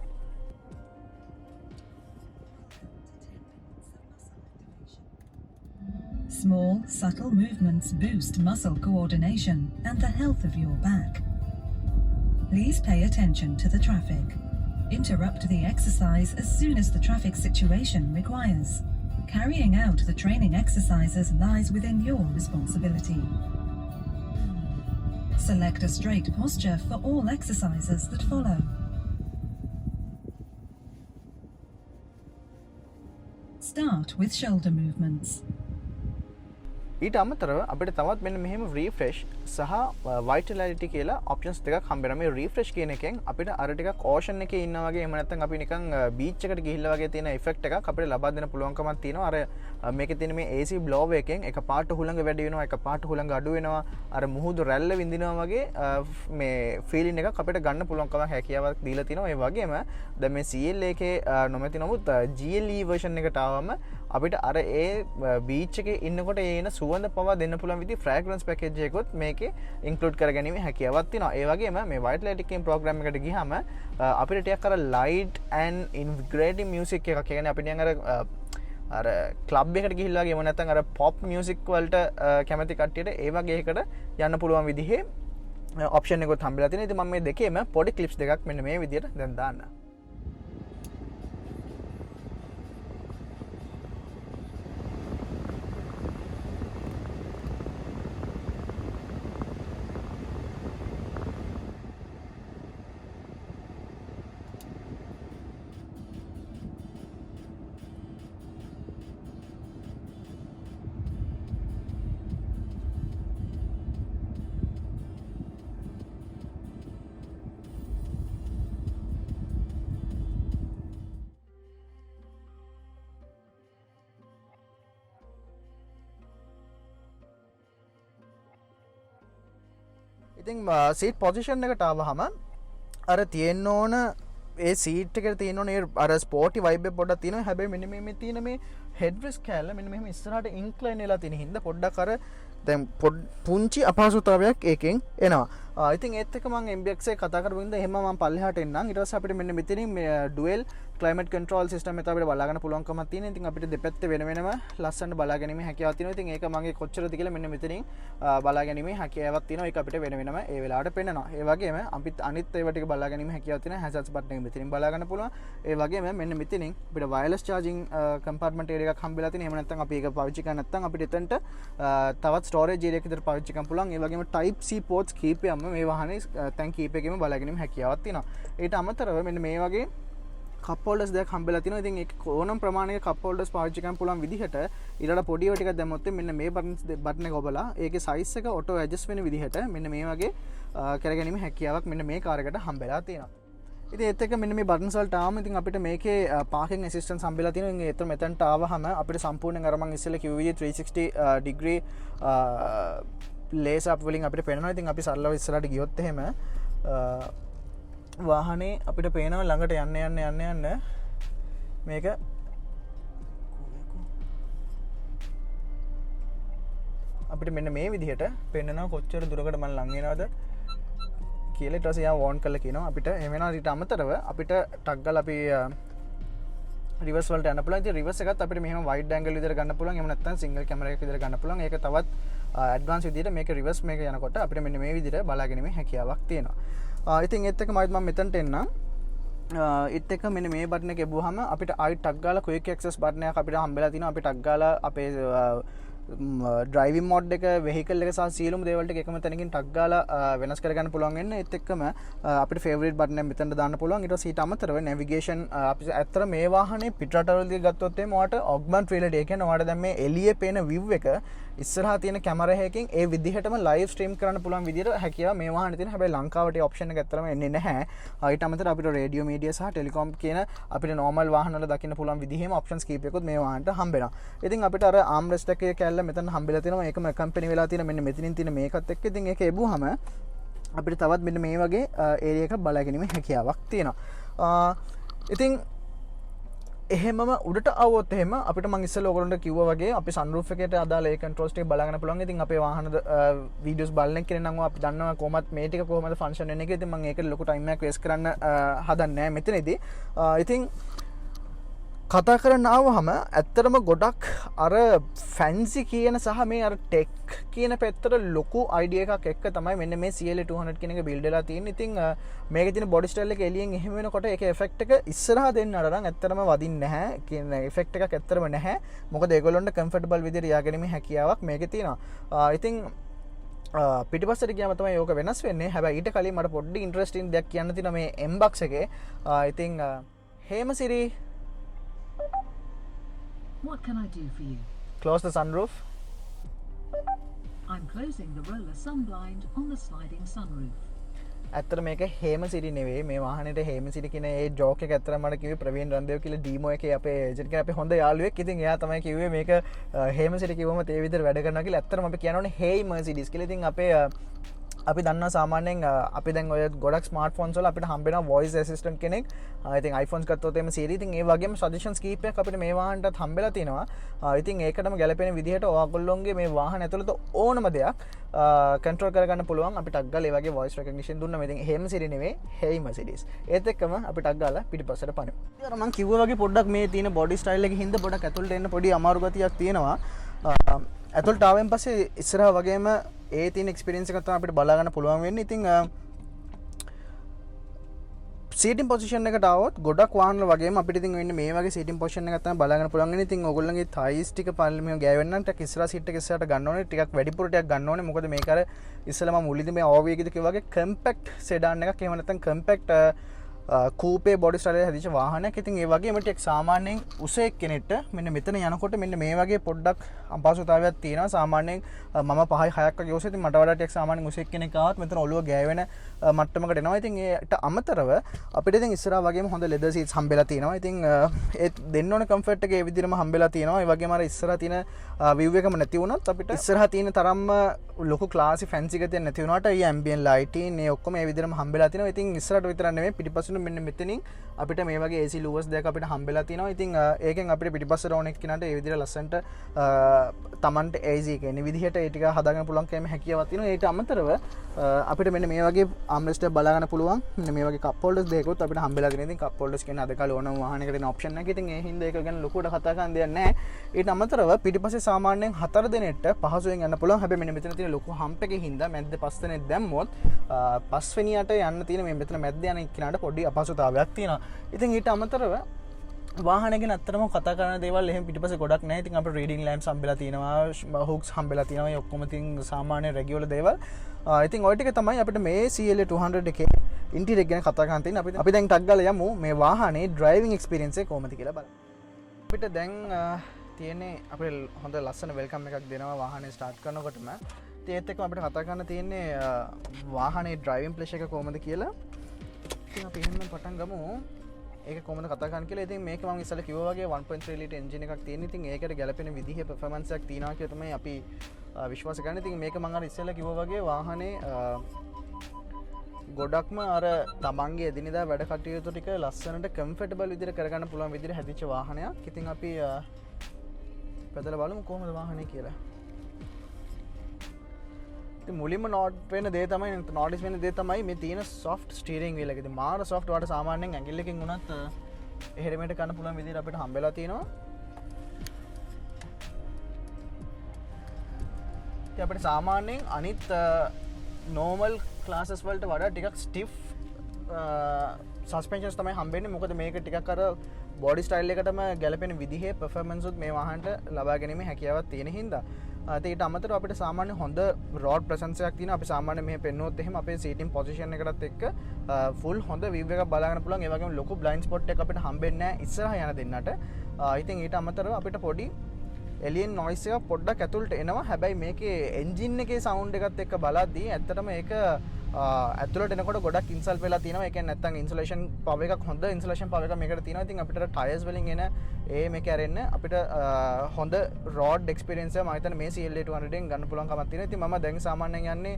Small, subtle movements boost muscle coordination and the health of your back. Please pay attention to the traffic. Interrupt the exercise as soon as the traffic situation requires. Carrying out the training exercises lies within your responsibility. Select a straight posture for all exercises that follow. Start with shoulder movements. ඊට අමතරව අපිට තවත් මෙන්න මෙහෙම refresh සහ vitality කියලා options දෙකක් හම්බ වෙනවා. මේ refresh කියන එකෙන් අපිට අර ටිකක් ocean එකේ ඉන්නා වගේ එහෙම නැත්නම් අපි නිකන් beach එකට ගිහිල්ලා වගේ තියෙන effect එකක් අපිට ලබා දෙන්න පුළුවන්කමක් තියෙනවා. අර මේකේ තියෙන මේ AC blower එකෙන් එකපාරට හුළඟ වැඩි වෙනවා, එකපාරට හුළඟ අඩු වෙනවා. අර මුහුදු රැල්ල විඳිනවා වගේ මේ feeling එකක් අපිට ගන්න පුළුවන්කමක් හැකියාවක් දීලා තිනවා. ඒ වගේම දැන් මේ CLA එකේ නොමැති නමුත් GLE version එකට ආවම අපිට අර ඒ beach එකේ ඉන්නකොට එන සුවඳ පවා දෙන්න පුළුවන් විදිහේ fragrance package එකකුත් මේකේ include කරගැනීමේ හැකියාවක් තියෙනවා. ඒ වගේම මේ Vitality කියන program එකට ගියාම අපිට ටිකක් අර light and integrated music එකක් කියන්නේ අපි නිකන් අර ක්ලබ් එකකට ගිහිල්ලා වගේ එහෙම නැත්නම් අර pop music වලට කැමති කට්ටියට ඒ වගේ එකකට යන්න පුළුවන් විදිහේ option එකකුත් හම්බෙලා තියෙනවා. ඉතින් මම මේ දෙකේම පොඩි clips දෙකක් මෙන්න මේ විදිහට දැන් දාන්නම්. ඉතින් සීට් පොසිෂන් එකට ආවහම අර තියෙන්න ඕන ඒ සීට් එකට තියෙන්න ඕන අර ස්පෝර්ටි වයිබ් එක පොඩ්ඩක් තියෙනවා. හැබැයි මෙන්න මේ තියෙන මේ හෙඩ් රෙස්ට් කෑල්ල මෙන්න මෙහෙම ඉස්සරහට ඉන්ක්ලයින් වෙලා තියෙන හින්දා පොඩ්ඩක් අර දැන් පුංචි අපහසුතාවයක් ඒකෙන් එනවා. ඉතින් ඒත් එක්ක මම MBX එක කතා කරපු ඉඳන් එහෙම මම පල්ලෙහාට එන්නම්. ඊට පස්සේ අපිට මෙන්න මෙතනින් ඩුවල් ක්ලයිමේට් කන්ට්‍රෝල් සිස්ටම් එක අපිට බලා ගන්න පුළුවන්කමක් තියෙනවා. ඉතින් අපිට දෙපැත්තේ වෙන වෙනම ලස්සනට බලා ගැනීමේ හැකියාවක් තියෙනවා. ඉතින් ඒක මගේ කොච්චරද කියලා මෙන්න මෙතනින් බලා ගැනීමේ හැකියාවක් තියෙනවා. ඒක අපිට වෙන වෙනම ඒ වෙලාවට පෙන්නනවා. ඒ වගේම අපිත් අනිත් ඒවා ටික බලා ගැනීමේ හැකියාවක් තියෙනවා. හැසර්ස් බටන් එක මෙතනින් බලා ගන්න පුළුවන්. ඒ වගේම මෙන්න මෙතනින් අපිට වයර්ලස් charging compartment area එකක් හම්බෙලා තියෙනවා. එහෙම නැත්නම් අපි ඒක පාවිච්චි කරන්නේ නැත්නම් අපිට එතනට තවත් storage area එකක් විතර පාවිච්චි කරන්න පුළුවන්. ඒ වගේම type C ports කීපයක්ම මේ වාහනේ තැන් කීපයකම බලා ගැනීම හැකියාවක් තියෙනවා. ඊට අමතරව මෙන්න මේ වගේ කප් හෝල්ඩර්ස් දෙකක් හම්බෙලා තිනවා. ඉතින් ඒක ඕනම ප්‍රමාණයක කප් හෝල්ඩර්ස් පාවිච්චි කරන්න පුළුවන් විදිහට ඊළඟ පොඩි ඒවා ටිකක් දැම්මොත් මෙන්න මේ බටන් එක ඔබලා ඒකේ සයිස් එක ඔටෝ ඇඩ්ජස්ට් වෙන විදිහට මෙන්න මේ වගේ කරගැනීමේ හැකියාවක් මෙන්න මේ කාර් එකට හම්බෙලා තියෙනවා. ඉතින් ඒත් එක්ක මෙන්න මේ බටන්ස් වලට ආවම ඉතින් අපිට මේකේ පාකින් ඇසිස්ටන්ට් හම්බෙලා තියෙනවා. ඉතින් ඒතර මෙතනට ආවහම අපිට සම්පූර්ණයෙන් අර මම ඉස්සෙල්ලා කිව්ව විදිහේ 360 degree ලේස් අප් වලින් අපිට පේනවා. ඉතින් අපි සරලව ඉස්සරහට ගියොත් එහෙම වාහනේ අපිට පේනවා ළඟට යන්න මේක අපිට මෙන්න මේ විදිහට පෙන්නනවා කොච්චර දුරකට මම ලං වෙනවද කියලා. ඊට පස්සේ යා වෝන් කරලා කියනවා අපිට එහෙම වෙනවා. ඊට අමතරව අපිට ටක් ගාලා අපි රිවර්ස් වලට යන්න පුළුවන්. ඉතින් රිවර්ස් එකත් අපිට මෙහෙම වයිඩ් ඇන්ගල් විදිහට ගන්න පුළුවන්. එහෙම නැත්නම් සිංගල් කැමරා එකක් විදිහට ගන්න පුළුවන්. ඒක තවත් ඇඩ්වාන්ස් විදිහට මේක රිවර්ස් මේක යනකොට අපිට මෙන්න මේ විදිහට බලා ගැනීමේ හැකියාවක් තියෙනවා. ඉතින් ඒත් එක්ක මම මෙතනට එන්නම්. ඒත් එක්ක මෙන්න මේ බටන් එක එබුවාම අපිට ආයි ටක් ගාලා ක්වික් ඇක්සස් බටන් එකක් අපිට හම්බෙලා තිනවා. අපි ටක් ගාලා අපේ ඩ්‍රයිවිං මෝඩ් එක වෙහිකල් එක සහ සියලුම දේවල් ටික එකම තැනකින් ටක් ගාලා වෙනස් කරගන්න පුළුවන් වෙන. ඒත් එක්කම අපිට ෆේවරිට් බටන් එක මෙතනට දාන්න පුළුවන්. ඊට පස්සේ ඊට අමතරව නැවිගේෂන් අපි ඇත්තට මේ වාහනේ පිට රටවලදී ගත්තොත් එimhe ඔයාලට ඔග්මන්ට් රියැලිටි ඒ කියන්නේ ඔයාලට දැන් මේ එළියේ පේන view එක ඉස්සරහා තියෙන කැමරා එකකින් ඒ විදිහටම ලයිව් ස්ට්‍රීම් කරන්න පුළුවන් විදිහට හැකියාව මේ වාහනේ තියෙන. හැබැයි ලංකාවට ඒ ඔප්ෂන් එක ඇත්තටම එන්නේ නැහැ. ඊට අමතරව අපිට රේඩියෝ මීඩියා සහ ටෙලිකොම් කියන අපිට නෝමල් වාහන වල දකින්න පුළුවන් විදිහෙම ඔප්ෂන්ස් කීපයකුත් මේ වාහනට හම්බෙනවා. ඉතින් අපිට අර ආම් රෙස්ට් එකේ කැල්ල මෙතන හම්බෙලා තියෙනවා. ඒකම කම්පැනි වෙලා තියෙන මෙන්න මෙතනින් තියෙන මේකත් එක්ක ඉතින් ඒක එබුවාම අපිට තවත් මෙන්න මේ වගේ ඒරියා එකක් බලා ගැනීමේ හැකියාවක් තියෙනවා. ඉතින් එහෙමම උඩට આવොත් එහෙම අපිට මම ඉස්සෙල්ලා ඔයගොල්ලන්ට කිව්වා වගේ අපි සන්රූෆ් එකට අදාළ ඒ කන්ට්‍රෝල්ස් ටික බලා ගන්න පුළුවන්. ඉතින් අපේ වාහන වීඩියෝස් බලන කෙනෙක් නම් අපි දන්නවා කොහොමද මේ ටික කොහොමද ෆන්ක්ෂන් වෙන්නේ කියලා. ඉතින් මම ඒකට ලොකු ටයිම් එකක් වේස්ට් කරන්න හදන්නේ නැහැ මෙතනදී. ඉතින් කතා කරන්න ආවහම ඇත්තටම ගොඩක් අර ෆැන්සි කියන සහ මේ අර ටෙක් කියන පැත්තට ලොකු අයිඩියා එකක් එක්ක තමයි මෙන්න මේ CLA 200 කියන එක බිල්ඩ් වෙලා තියෙන්නේ. ඉතින් මේකේ තියෙන බොඩි ස්ටයිල් එක එළියෙන් එහෙම වෙනකොට ඒක එෆෙක්ට් එක ඉස්සරහා දෙන්න අරන් ඇත්තටම වදින්නේ නැහැ. කියන එෆෙක්ට් එකක් ඇත්තටම නැහැ. මොකද ඒගොල්ලොන්ට කම්ෆර්ටබල් විදිහට යාගැනීමේ හැකියාවක් මේකේ තියෙනවා. ඉතින් පිටිපස්සට ගියාම තමයි ඕක වෙනස් වෙන්නේ. හැබැයි ඊට කලින් මට පොඩ්ඩක් ඉන්ටරෙස්ටිං දෙයක් කියන්න තියෙනවා මේ M-Box එකේ. ඉතින් Hemasiri, what can I do for you? close the sunroof. I'm closing the roller sun blind on the sliding sunroof. ඇත්තට මේක හේමසිරි නෙවෙයි. මේ වාහනේට හේමසිරි කියන ඒ ජෝක් එක ඇත්තට මට කිව්වේ ප්‍රවීන් රන්දේව කියලා ඩීමෝ එකේ අපේ ඒජන්ට් කෙනෙක් අපේ හොඳ යාළුවෙක්. ඉතින් එයා තමයි කිව්වේ මේක හේමසිරි කිව්වම ඒ විදිහට වැඩ කරනවා කියලා. ඇත්තටම අපි කියනෝනේ hey Mercedes කියලා. ඉතින් අපි දන්නවා සාමාන්‍යයෙන් අපි දැන් ඔය ගොඩක් ස්මාර්ට්ෆෝන්ස් වල අපිට හම්බෙනවා වොයිස් ඇසිස්ටන්ට් කෙනෙක්. ඉතින් iPhones ගත්තොත් එimhe Siri. ඉතින් ඒ වගේම සජෙෂන්ස් කීපයක් අපිට මේ වාහනටත් හම්බෙලා තියෙනවා. ඉතින් ඒකටම ගැලපෙන විදිහට ඔයගොල්ලෝගේ මේ වාහන ඇතුළත ඕනම දෙයක් කන්ට්‍රෝල් කරගන්න පුළුවන්. අපි ටක් ගාලා ඒ වගේ වොයිස් රෙකග්නිෂන් දුන්නා. ඉතින් එහෙම Siri නෙවෙයි hey Mercedes. ඒත් එක්කම අපි ටක් ගාලා පිටිපස්සට පනිමු. ඉතින් අර මම කිව්වා වගේ පොඩ්ඩක් මේ තියෙන බොඩි ස්ටයිල් එකේ හින්දා පොඩ්ඩක් ඇතුළට එන්න පොඩි අමාරු ගතියක් තියෙනවා. ඇතුළට ආවෙන් පස්සේ ඉස්සරහා වගේම ඒ තියෙන එක්ස්පීරියන්ස් එක තමයි අපිට බලා ගන්න පුළුවන් වෙන්නේ. ඉතින් සීටින් පොසිෂන් එකට આવොත් ගොඩක් වාහන වල වගේම අපිට ඉතින් වෙන්නේ මේ වගේ සීටින් පොසිෂන් එකක් තමයි බලා ගන්න පුළුවන් වෙන්නේ. ඉතින් ඕගොල්ලන්ගේ තයිස් ටික පල්ලෙම ගෑවෙන්න නම් ටික ඉස්සරහා සීට් එක ඉස්සරහට ගන්න ඕනේ. ටිකක් වැඩිපුර ටිකක් ගන්න ඕනේ. මොකද මේක අර ඉස්සෙල්ලා මම මුලින්ද මේ ඕවර්වේග්ද කිව්වා වගේ කම්පැක්ට් සෙඩාන් එකක්. එහෙම නැත්නම් කම්පැක්ට් කූපේ බොඩි ස්ටයිල් එකේ හැදිච්ච වාහනයක්. ඉතින් ඒ වගේම ටික සාමාන්‍යයෙන් උසෙක් කෙනෙක්ට මෙන්න මෙතන යනකොට මෙන්න මේ වගේ පොඩ්ඩක් අපහසුතාවයක් තියෙනවා. සාමාන්‍යයෙන් මම 5යි 6ක් වගේ උසෙ. ඉතින් මට වඩා ටික සාමාන්‍යයෙන් උසෙක් කෙනෙක් ආවත් මෙතන ඔළුව ගෑවෙන මට්ටමකට එනවා. ඉතින් ඒට අමතරව අපිට ඉතින් ඉස්සරහා වගේම හොඳ ලෙදර් සීට්ස් හම්බෙලා තියෙනවා. ඉතින් ඒ දෙන්න ඕන කම්ෆර්ට් එක ඒ විදිහටම හම්බෙලා තියෙනවා. ඒ වගේම අර ඉස්සරහා තියෙන view එකම නැති වුණත් අපිට ඉස්සරහා තියෙන තරම්ම ලොකු ක්ලාසි ෆැන්සි ගතියක් නැති වුණාට ඊ ඇම්බියන් ලයිටින් මේ ඔක්කොම ඒ විදිහටම හම්බෙලා තිනවා. ඉතින් ඉස්සරහට විතර නෙමෙයි පිටිපස්සට මෙන්න මෙතනින් අපිට මේ වගේ AC ලුවර්ස් දෙක අපිට හම්බෙලා තිනවා. ඉතින් ඒකෙන් අපිට පිටිපස්සට ඕන එක් කෙනාට ඒ විදිහට ලස්සන්ට තමන්ට AC එක එන විදිහට ඒ ටික හදාගන්න පුළුවන් කැම හැකියාවක් තියෙනවා. ඒට අමතරව අපිට මෙන්න මේ වගේ ආම්රෙස්ට් එක බලා ගන්න පුළුවන්. මෙන්න මේ වගේ කප් හෝල්ඩර්ස් දෙකකුත් අපිට හම්බෙලා තියෙනවා. ඉතින් කප් හෝල්ඩර්ස් කියන්නේ අද කාලේ ඕනම වාහනයකට එන ඔප්ෂන් එකක්. ඉතින් ඒ හින්දා ඒක ගැන ලොකුවට කතා කරන්න දෙයක් නැහැ. ඊට අමතරව පිටිපස්සේ සාමාන්‍යයෙන් 4 දෙනෙක්ට පහසුවෙන් යන්න පුළුවන්. හැබැයි මෙන්න මෙතන තියෙන ලොකු හම්ප් එකේ හින්දා මැද්ද පස් දෙනෙක් දැම්මොත් පස්වෙනියට යන්න තියෙන මේ මෙතන මැද්ද යන එක්කනට පොඩි අපහසුතාවයක් තියෙනවා. ඉතින් ඊට අමතරව වාහනය ගැන අත්‍තරම කතා කරන දේවල් එහෙම පිටිපස්සේ ගොඩක් නැහැ. ඉතින් අපිට රීඩින් ලැම්ප්ස් හම්බෙලා තියෙනවා, හුක්ස් හම්බෙලා තියෙනවා. මේ ඔක්කොම තින් සාමාන්‍ය රෙගියුලර් දේවල්. ඉතින් ඔය ටික තමයි අපිට මේ CLA 200 එකේ ඉන්ටීරියර් ගැන කතා කරන්න තියෙන්නේ. අපි දැන් ටක් ගාලා යමු මේ වාහනේ ඩ්‍රයිවිං එක්ස්පීරියන්ස් එක කොහොමද කියලා බලන්න. අපිට දැන් තියෙන්නේ අපිට හොඳ ලස්සන වෙල්කම් එකක් දෙනවා වාහනේ ස්ටාර්ට් කරනකොටම. ඒත් එක්කම අපිට කතා කරන්න තියෙන්නේ වාහනේ ඩ්‍රයිවිං ප්ලෙෂර් එක කොහොමද කියලා. ඉතින් අපි එහෙනම් පටන් ගමු. ඒක කොහොමද කතා කරන්න කියලා. ඉතින් මේක මම ඉස්සෙල්ලා කිව්වා වගේ 1.3 ලීටර් එන්ජින් එකක් තියෙන. ඉතින් ඒකට ගැලපෙන විදිහේ පර්ෆෝමන්ස් එකක් තියෙනවා කියලා තමයි අපි විශ්වාස කරන්නේ. ඉතින් මේක මම අර ඉස්සෙල්ලා කිව්වා වගේ වාහනේ ගොඩක්ම අර තමන්ගේ එදිනෙදා වැඩ කටයුතු ටික ලස්සනට කම්ෆර්ටබල් විදිහට කරගන්න පුළුවන් විදිහට හැදිච්ච වාහනයක්. ඉතින් අපි පැදලා බලමු කොහොමද වාහනේ කියලා. මුලින්ම නෝට් වෙන දේ තමයි නෝටිස් වෙන දේ තමයි මේ තියෙන සොෆ්ට් ස්ටීරිං වීල් එක. ඉතින් මාර සොෆ්ට් වාට සාමාන්‍යයෙන් ඇඟිල්ල එකකින් උනත් එහෙට මෙහෙට කරන්න පුළුවන් විදිහට අපිට හම්බෙලා තියෙනවා. ඉතින් අපිට සාමාන්‍යයෙන් අනිත් නෝමල් ක්ලාසස් වලට වඩා ටිකක් ස්ටිෆ් සස්පෙන්ෂන්ස් තමයි හම්බෙන්නේ. මොකද මේක ටිකක් අර බොඩි ස්ටයිල් එකටම ගැලපෙන විදිහේ පර්ෆෝමන්ස් උත් මේ වාහනට ලබා ගැනීමේ හැකියාවක් තියෙන හින්දා ඊට අමතරව අපිට සාමාන්‍ය හොඳ රෝඩ් ප්‍රසන්ස් එකක් තියෙනවා. අපි සාමාන්‍ය මෙහෙ පෙන්නුවොත් එහෙම අපේ සීටින් පොසිෂන් එකටත් එක්ක ෆුල් හොඳ වීව් එකක් බලා ගන්න පුළුවන්. ඒ වගේම ලොකු බ්ලයින්ඩ් ස්පොට් එකක් අපිට හම්බෙන්නේ නැහැ ඉස්සරහ යන දෙන්නට. ඉතින් ඊට අමතරව අපිට පොඩි එලියන් නොයිස් එකක් පොඩ්ඩක් ඇතුළට එනවා. හැබැයි මේකේ එන්ජින් එකේ සවුන්ඩ් එකත් එක්ක බලද්දී ඇත්තටම ඒක ඇතුළට එනකොට ගොඩක් ඉන්සල් වෙලා තියෙනවා. ඒ කියන්නේ නැත්තම් ඉන්සුලේෂන් පවර් එකක් හොඳ ඉන්සුලේෂන් පවර් එකක් මේකට තියෙනවා. ඉතින් අපිට ටයර්ස් වලින් එන මේක ඇරෙන්න අපිට හොඳ රෝඩ් එක්ස්පීරියන්ස් එක මම හිතන්නේ මේ CLA 200 එකෙන් ගන්න පුළුවන් කමක් තියෙනවා. ඉතින් මම දැන් සාමාන්‍යයෙන් යන්නේ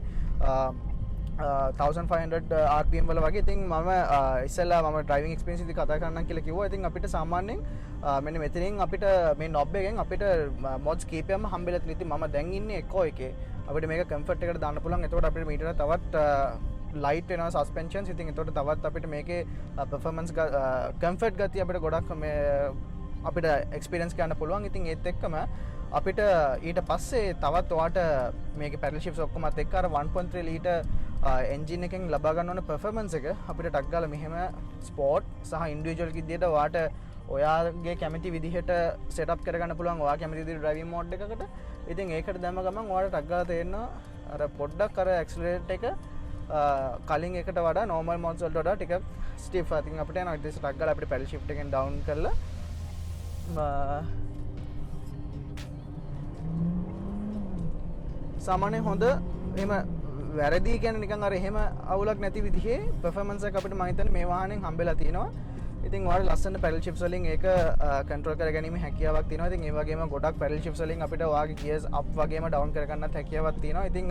1500 RPM වල වගේ. ඉතින් මම ඉස්සෙල්ලා මම ඩ්‍රයිවිං එක්ස්පීරියන්ස් ඉදි කතා කරන්නම් කියලා කිව්වා. ඉතින් අපිට සාමාන්‍යයෙන් මෙන්න මෙතනින් අපිට මේ නොබ් එකෙන් අපිට මොඩ්ස් කීපයක්ම හම්බෙලා තියෙනවා. ඉතින් මම දැන් ඉන්නේ එකෝ එකේ. අපිට මේක කම්ෆර්ට් එකට දාන්න පුළුවන්. එතකොට අපිට මීටර තවත් ලයිට් වෙනවා සස්පෙන්ෂන්ස්. ඉතින් එතකොට තවත් අපිට මේකේ පර්ෆෝමන්ස් කම්ෆර්ට් ගතිය අපිට ගොඩක් මේ අපිට එක්ස්පීරියන්ස් කරන්න පුළුවන්. ඉතින් ඒත් එක්කම අපිට ඊට පස්සේ තවත් ඔයාට මේකේ පැඩල් ෂිෆ්ට්ස් ඔක්කොමත් එක්ක අර 1.3 ලීටර් එන්ජින් එකෙන් ලබා ගන්න ඕන පර්ෆෝමන්ස් එක අපිට ටක් ගාලා මෙහෙම ස්පෝර්ට් සහ ඉන්ඩිවිජුවල් විදියට ඔයාට ඔයාගේ කැමති විදිහට සෙටප් කරගන්න පුළුවන්. ඔයා කැමති විදිහට ඩ්‍රයිවිං මෝඩ් එකකට. ඉතින් ඒකට දැම්ම ගමන් ඔයාලට ටක් ගාලා තේරෙනවා අර පොඩ්ඩක් අර ඇක්සලරේට් එක කලින් එකට වඩා නෝමල් මොඩ්ස් වලට වඩා ටිකක් ස්ටිෆ්. I think අපිට යනවා ඊට පස්සේ ටක් ගාලා අපිට පැඩල් ෂිෆ්ට් එකෙන් ඩවුන් කරලා සාමාන්‍යයෙන් හොඳ එහෙම වැරදි කියන්නේ නිකන් අර එහෙම අවුලක් නැති විදිහේ පර්ෆෝමන්ස් එක අපිට මම හිතන්නේ මේ වාහනෙන් හම්බෙලා තියෙනවා. ඉතින් ඔයාලට ලස්සන පැඩල් ෂිෆ්ට්ස් වලින් ඒක කන්ට්‍රෝල් කරගැනීම හැකියාවක් තියෙනවා. ඉතින් ඒ වගේම ගොඩක් පැඩල් ෂිෆ්ට්ස් වලින් අපිට ඔයාගේ ගියර්ස් අප් වගේම ඩවුන් කරගන්නත් හැකියාවක් තියෙනවා. ඉතින්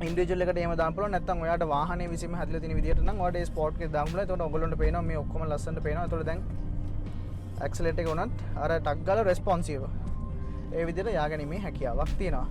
ඉන්ඩිවිජුවල් එකට එහෙම දාන්න පුළුවන්. නැත්නම් ඔයාට වාහනේ විසීම හැදලා තියෙන විදිහට නම් ඔයාට ඒ ස්පෝර්ට් එකේ දාන්න පුළුවන්. එතකොට ඔයගොල්ලන්ට පේනවා මේ ඔක්කොම ලස්සනට පේනවා. එතකොට දැන් ඇක්සලරේට් එක උනත් අර ටක් ගාලා රෙස්පොන්සිව් ඒ විදිහට යාගැනීමේ හැකියාවක් තියෙනවා.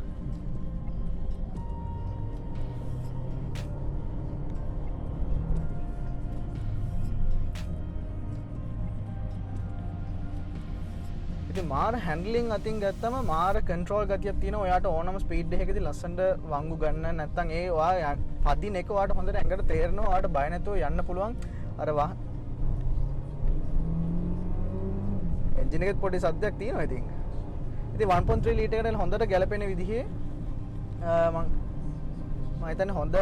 මාර හැන්ඩලින් අතින් ගත්තම මාර කන්ට්‍රෝල් ගතියක් තියෙනවා. ඔයාට ඕනම ස්පීඩ් එකකදී ලස්සනට වංගු ගන්න නැත්නම් ඒ ඔයා පදින එක ඔයාට හොඳට ඇඟට තේරෙනවා. ඔයාට බය නැතුව යන්න පුළුවන්. අර එන්ජින් එකෙත් පොඩි සද්දයක් තියෙනවා. ඉතින් 1.3 ලීටර් එකට හොඳට ගැලපෙන විදිහේ මම හිතන්නේ හොඳ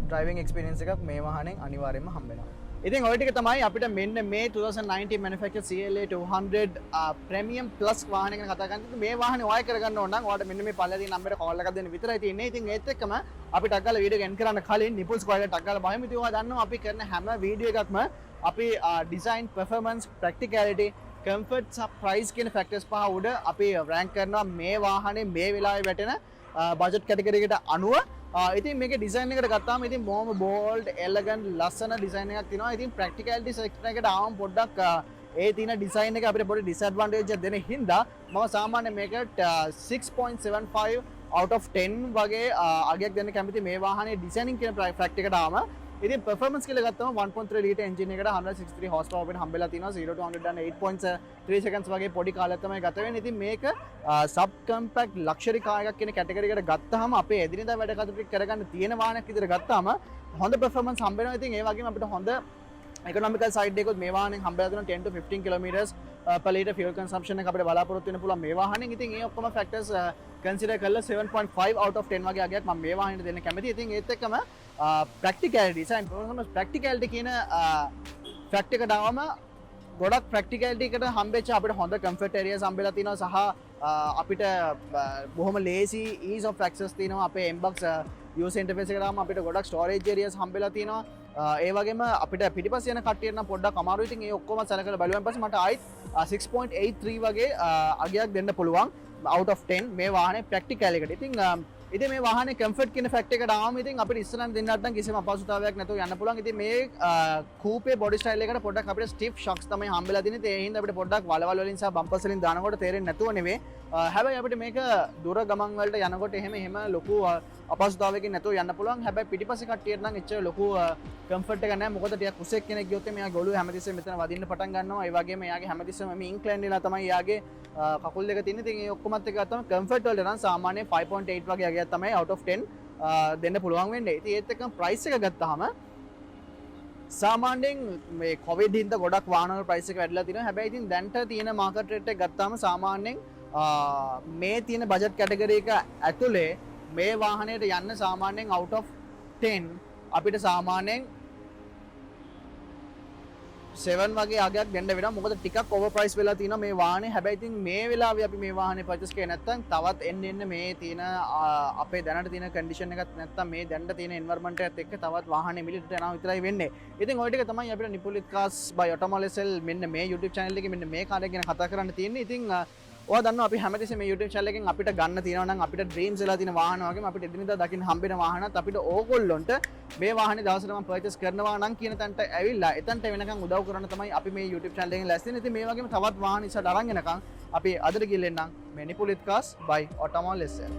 ඩ්‍රයිවිං එක්ස්පීරියන්ස් එකක් මේ වාහනයෙන් අනිවාර්යයෙන්ම හම්බ වෙනවා. ඉතින් ඔය ටික තමයි අපිට මෙන්න මේ 2019 manufactured CLA 200 premium plus වාහනය ගැන කතා කරන්නේ. මේ වාහනේ ඔය කරගන්න ඕන නම් ඔයාලට මෙන්න මේ පල්ලෙදී නම්බරේ කෝල් එකක් දෙන්න විතරයි තියෙන්නේ. ඉතින් ඒත් එක්කම අපි ටක් ගාලා වීඩියෝ එක එන්ඩ් කරන්න කලින් නිපුල්ස් කොයිලට ටක් ගාලා බලමු. ඉතින් ඔයා දන්නවා අපි කරන හැම වීඩියෝ එකක්ම අපි design, performance, practicality, comfort සහ price කියන factors පහ උඩ අපි rank කරනවා මේ වාහනේ මේ වෙලාවේ වැටෙන බජට් කැටගරි එකට අනුව ඉතින් මේකේ ඩිසයින් එකට ගත්තාම ඉතින් බොහොම බෝල්ඩ් එලගන්ට් ලස්සන ඩිසයින් එකක් තියෙනවා. ඉතින් ප්‍රැක්ටිකැලිටි සෙක්ටර් එකට ආවම පොඩ්ඩක් ඒ තියෙන ඩිසයින් එක අපිට පොඩි ඩිස්ඇඩ්වාන්ටේජ් එකක් දෙන හින්දා මම සාමාන්‍යයෙන් මේකට 6.75 out of 10 වගේ අගයක් දෙන්න කැමති මේ වාහනේ ඩිසයිනින් කියන ෆැක්ට් එකට ආවම. ඉතින් performance කියලා ගත්තම 1.3 liter engine එකට 163 horsepower අපිට හම්බෙලා තිනවා 0 to 100 යන 8.3 seconds වගේ පොඩි කාලයක් තමයි ගත වෙන්නේ. ඉතින් මේක sub compact luxury car එකක් කියන කැටගරි එකට ගත්තාම අපේ එදිනෙදා වැඩ කටයුතු ටික කරගන්න තියෙන වාහනයක් විදිහට ගත්තාම හොඳ performance හම්බ වෙනවා. ඉතින් ඒ වගේම අපිට හොඳ economical side එකකුත් මේ වාහනේ හම්බෙලා තියෙනවා 10 to 15 kilometers per liter fuel consumption එක අපිට බලාපොරොත්තු වෙන්න පුළුවන් මේ වාහනේ. ඉතින් ඒ ඔක්කොම factors consider කරලා 7.5 out of 10 වගේ අගයක් මම මේ වාහනේට දෙන්න කැමතියි. ඉතින් ඒත් එක්කම practicality design performance practicality කියන fact එකට ආවම ගොඩක් practicality එකට හම්බෙච්ච අපිට හොඳ comfort areas හම්බෙලා තිනවා සහ අපිට බොහොම lazy ease of access තියෙනවා. අපේ inbox user interface එකට ආවම අපිට ගොඩක් storage areas හම්බෙලා තියෙනවා. ඒ වගේම අපිට පිටිපස්ස යන කට්ටියට නම් පොඩ්ඩක් අමාරුයි. ඉතින් ඒ ඔක්කොම සැලකලා බලුවන් පස්සේ මට ආයිත් 6.83 වගේ අගයක් දෙන්න පුළුවන් out of 10 මේ වාහනේ practical එකට. ඉතින් මේ වාහනේ comfort කියන fact එකට ආවම ඉතින් අපිට ඉස්සරහින් දෙන්නත් නම් කිසිම අපහසුතාවයක් නැතුව යන්න පුළුවන්. ඉතින් මේ coupe body style එකට පොඩ්ඩක් අපිට stiff shocks තමයි හම්බෙලා තියෙන්නේ. ඒ හින්දා අපිට පොඩ්ඩක් වලවල් වලින් සහ bumpers වලින් දානකොට තේරෙන්නේ නැතුව නෙවෙයි. හැබැයි අපිට මේක දුර ගමන් වලට යනකොට එහෙම ලොකු අපහසුතාවයකින් නැතුව යන්න පුළුවන්. හැබැයි පිටිපස්සේ කට්ටියට නම් එච්චර ලොකු කම්ෆර්ට් එකක් නැහැ. මොකද ටිකක් කුසෙක් කෙනෙක් ගියොත් මෙයාගේ ඔළුව හැමතිස්සෙම මෙතන වදින්න පටන් ගන්නවා. ඒ වගේම එයාගේ හැමතිස්සෙම මේ ඉන්ක්ලයින් වෙලා තමයි එයාගේ කකුල් දෙක තියෙන්නේ. ඉතින් ඒ ඔක්කොමත් එක ගත්තම කම්ෆර්ට් වලට නම් සාමාන්‍යයෙන් 5.8 වගේ අගයක් තමයි out of 10 දෙන්න පුළුවන් වෙන්නේ. ඉතින් ඒත් එක්කම price එක ගත්තාම සාමාන්‍යයෙන් මේ කොවිඩ් හින්දා ගොඩක් වාහන වල price එක වැඩිලා තියෙනවා. හැබැයි ඉතින් දැන්ට තියෙන market rate එක ගත්තාම සාමාන්‍යයෙන් මේ තියෙන බජට් කැටගරි එක ඇතුලේ මේ වාහනයට යන්න සාමාන්‍යයෙන් out of 10 අපිට සාමාන්‍යයෙන් 7 වගේ අගයක් දෙන්න වෙනවා. මොකද ටිකක් ඕවර් ප්‍රයිස් වෙලා තියෙනවා මේ වාහනේ. හැබැයි ඉතින් මේ වෙලාවේ අපි මේ වාහනේ පර්චේස් කරේ නැත්නම් තවත් එන්න මේ තියෙන අපේ දැනට තියෙන කන්ඩිෂන් එකත් නැත්නම් මේ දැනට තියෙන එන්වයරන්මන්ට් එකත් එක්ක තවත් වාහනේ මිලට යනවා විතරයි වෙන්නේ. ඉතින් ওই ටික තමයි අපිට නිපුලිත් කාස් by Automall SL මෙන්න මේ YouTube channel එකේ මෙන්න මේ කාර් එක ගැන කතා කරන්න තියෙන්නේ. ඉතින් ඔයා දන්නවා අපි හැමතිස්සෙම මේ YouTube channel එකෙන් අපිට ගන්න තියෙනවා නම් අපිට dreams වෙලා තියෙන වාහන වගේම අපිට එදිනෙදා දකින්න හම්බෙන වාහනත් අපිට ඕගොල්ලොන්ට මේ වාහනේ දවසට මම purchase කරනවා නම් කියන තැනට ඇවිල්ලා එතනට වෙනකන් උදව් කරන්න තමයි අපි මේ YouTube channel එකෙන් ලැස්ති වෙන්නේ. ඉතින් මේ වගේම තවත් වාහන ඉස්සරහට අරන් එනකන් අපි අදට ගිහින් එන්නම් මේ නිපුලිත් කාස් by Automall SL.